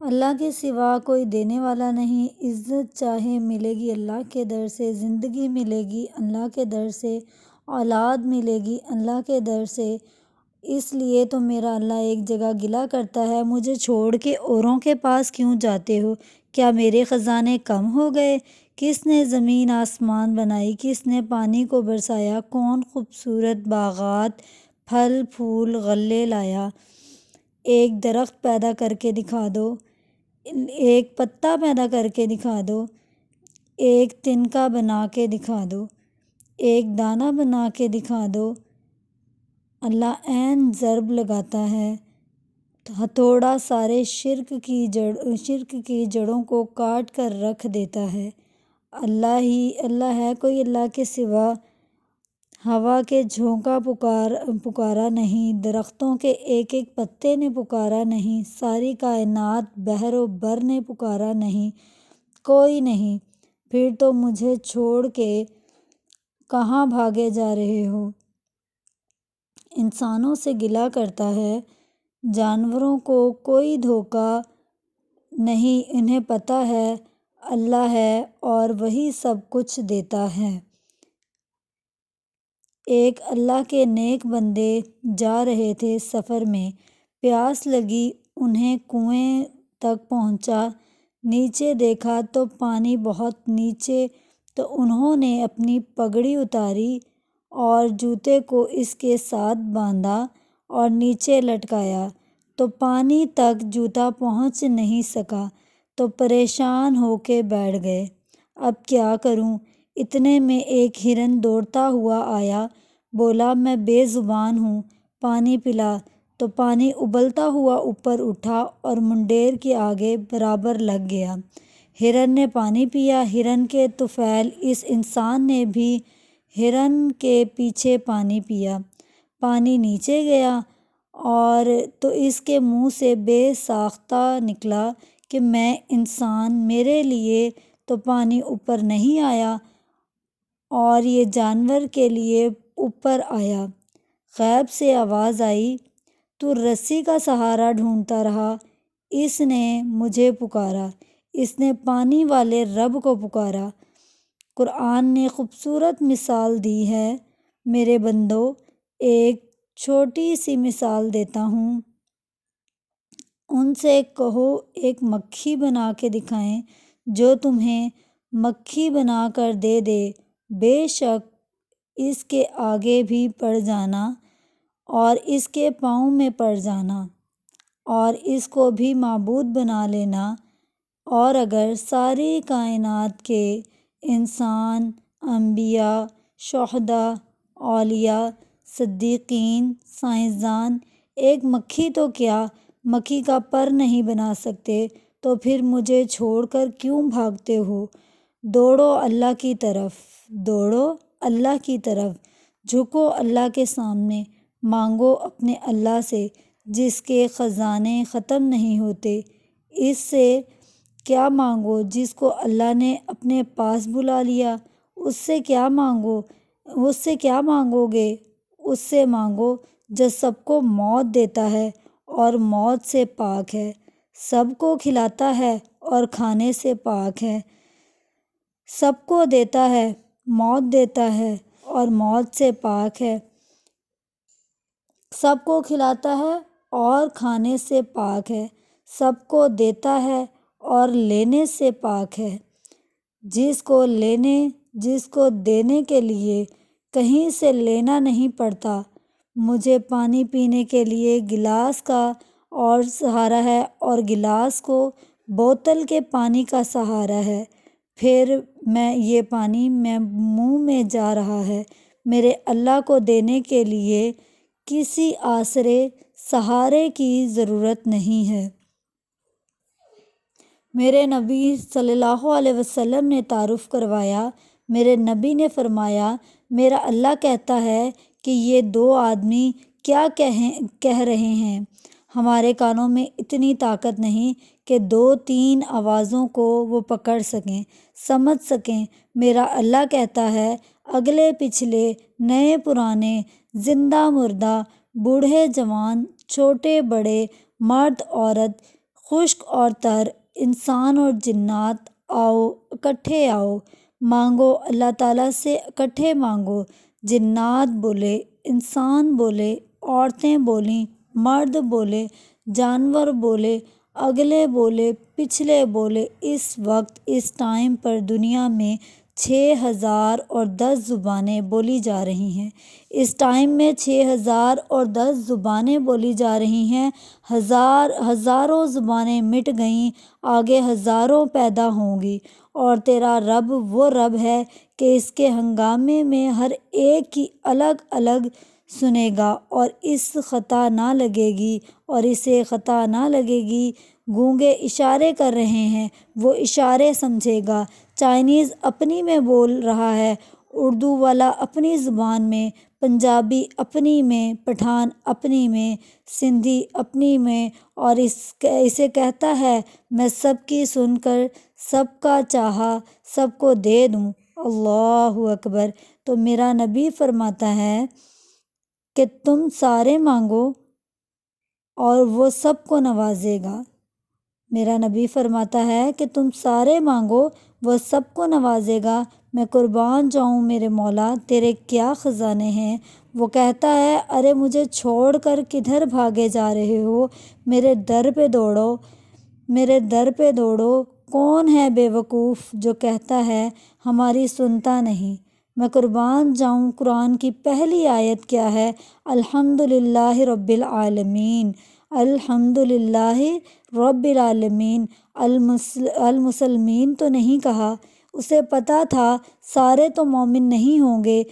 اللہ کے سوا کوئی دینے والا نہیں۔ عزت چاہے ملے گی اللہ کے در سے، زندگی ملے گی اللہ کے در سے، اولاد ملے گی اللہ کے در سے۔ اس لیے تو میرا اللہ ایک جگہ گلہ کرتا ہے، مجھے چھوڑ کے اوروں کے پاس کیوں جاتے ہو؟ کیا میرے خزانے کم ہو گئے؟ کس نے زمین آسمان بنائی؟ کس نے پانی کو برسایا؟ کون خوبصورت باغات، پھل پھول غلے لایا؟ ایک درخت پیدا کر کے دکھا دو، ایک پتا پیدا کر کے دکھا دو، ایک تنکا بنا کے دکھا دو، ایک دانہ بنا کے دکھا دو۔ اللہ عین ضرب لگاتا ہے، ہتھوڑا سارے شرک کی جڑوں کو کاٹ کر رکھ دیتا ہے۔ اللہ ہے، کوئی اللہ کے سوا۔ ہوا کے جھونکا پکارا نہیں، درختوں کے ایک ایک پتے نے پکارا نہیں، ساری کائنات بحر و بر نے پکارا نہیں، کوئی نہیں۔ پھر تو مجھے چھوڑ کے کہاں بھاگے جا رہے ہو؟ انسانوں سے گلہ کرتا ہے، جانوروں کو کوئی دھوکہ نہیں، انہیں پتہ ہے اللہ ہے اور وہی سب کچھ دیتا ہے۔ ایک اللہ کے نیک بندے جا رہے تھے سفر میں، پیاس لگی، انہیں کنویں تک پہنچا، نیچے دیکھا تو پانی بہت نیچے، تو انہوں نے اپنی پگڑی اتاری اور جوتے کو اس کے ساتھ باندھا اور نیچے لٹکایا، تو پانی تک جوتا پہنچ نہیں سکا، تو پریشان ہو کے بیٹھ گئے۔ اب کیا کروں؟ اتنے میں ایک ہرن دوڑتا ہوا آیا، بولا میں بے زبان ہوں، پانی پلا، تو پانی ابلتا ہوا اوپر اٹھا اور منڈیر کے آگے برابر لگ گیا۔ ہرن نے پانی پیا، ہرن کے طفیل اس انسان نے بھی ہرن کے پیچھے پانی پیا، پانی نیچے گیا اور تو اس کے منہ سے بے ساختہ نکلا کہ میں انسان، میرے لیے تو پانی اوپر نہیں آیا اور یہ جانور کے لیے اوپر آیا۔ غیب سے آواز آئی، تو رسی کا سہارا ڈھونڈتا رہا، اس نے مجھے پکارا، اس نے پانی والے رب کو پکارا۔ قرآن نے خوبصورت مثال دی ہے۔ میرے بندو، ایک چھوٹی سی مثال دیتا ہوں، ان سے کہو ایک مکھی بنا کے دکھائیں، جو تمہیں مکھی بنا کر دے دے، بے شک اس کے آگے بھی پڑ جانا اور اس کے پاؤں میں پڑ جانا اور اس کو بھی معبود بنا لینا، اور اگر ساری کائنات کے انسان، انبیاء، شہداء، اولیاء، صدیقین، سائنسدان ایک مکھی تو کیا مکھی کا پر نہیں بنا سکتے، تو پھر مجھے چھوڑ کر کیوں بھاگتے ہو؟ دوڑو اللہ کی طرف، دوڑو اللہ کی طرف، جھکو اللہ کے سامنے، مانگو اپنے اللہ سے جس کے خزانے ختم نہیں ہوتے۔ اس سے کیا مانگو جس کو اللہ نے اپنے پاس بلا لیا؟ اس سے کیا مانگو گے؟ اس سے مانگو جو سب کو موت دیتا ہے اور موت سے پاک ہے، سب کو کھلاتا ہے اور کھانے سے پاک ہے، سب کو دیتا ہے، موت دیتا ہے اور موت سے پاک ہے، سب کو کھلاتا ہے اور کھانے سے پاک ہے، سب کو دیتا ہے اور لینے سے پاک ہے۔ جس کو دینے کے لیے کہیں سے لینا نہیں پڑتا، مجھے پانی پینے کے لیے گلاس کا اور سہارا ہے اور گلاس کو بوتل کے پانی کا سہارا ہے، پھر یہ پانی میں منہ میں جا رہا ہے۔ میرے اللہ کو دینے کے لیے کسی آسرے سہارے کی ضرورت نہیں ہے۔ میرے نبی صلی اللہ علیہ وسلم نے تعارف کروایا، میرے نبی نے فرمایا، میرا اللہ کہتا ہے کہ یہ دو آدمی کیا کہہ رہے ہیں، ہمارے کانوں میں اتنی طاقت نہیں کہ 2-3 آوازوں کو وہ پکڑ سکیں، سمجھ سکیں۔ میرا اللہ کہتا ہے، اگلے پچھلے، نئے پرانے، زندہ مردہ، بوڑھے جوان، چھوٹے بڑے، مرد عورت، خشک اور تر، انسان اور جنات، آؤ اکٹھے آؤ، مانگو اللہ تعالیٰ سے، اکٹھے مانگو۔ جنات بولے، انسان بولے، عورتیں بولیں، مرد بولے، جانور بولے، اگلے بولے، پچھلے بولے۔ اس وقت اس ٹائم پر دنیا میں 6010 زبانیں بولی جا رہی ہیں۔ اس ٹائم میں 6010 زبانیں بولی جا رہی ہیں۔ ہزاروں زبانیں مٹ گئیں، آگے ہزاروں پیدا ہوں گی۔ اور تیرا رب وہ رب ہے کہ اس کے ہنگامے میں ہر ایک کی الگ الگ سنے گا، اور اس خطا نہ لگے گی، اور اسے خطا نہ لگے گی۔ گونگے اشارے کر رہے ہیں، وہ اشارے سمجھے گا۔ چائنیز اپنی میں بول رہا ہے، اردو والا اپنی زبان میں، پنجابی اپنی میں، پٹھان اپنی میں، سندھی اپنی میں، اور اسے کہتا ہے میں سب کی سن کر سب کا چاہا سب کو دے دوں۔ اللہ اکبر۔ تو میرا نبی فرماتا ہے کہ تم سارے مانگو اور وہ سب کو نوازے گا۔ میرا نبی فرماتا ہے کہ تم سارے مانگو، وہ سب کو نوازے گا۔ میں قربان جاؤں میرے مولا، تیرے کیا خزانے ہیں۔ وہ کہتا ہے ارے مجھے چھوڑ کر کدھر بھاگے جا رہے ہو، میرے در پہ دوڑو، میرے در پہ دوڑو۔ کون ہے بے وقوف جو کہتا ہے ہماری سنتا نہیں۔ میں قربان جاؤں، قرآن کی پہلی آیت کیا ہے؟ الحمدللہ رب العالمین، الحمدللہ رب العالمین۔ المسلمین تو نہیں کہا، اسے پتہ تھا سارے تو مومن نہیں ہوں گے،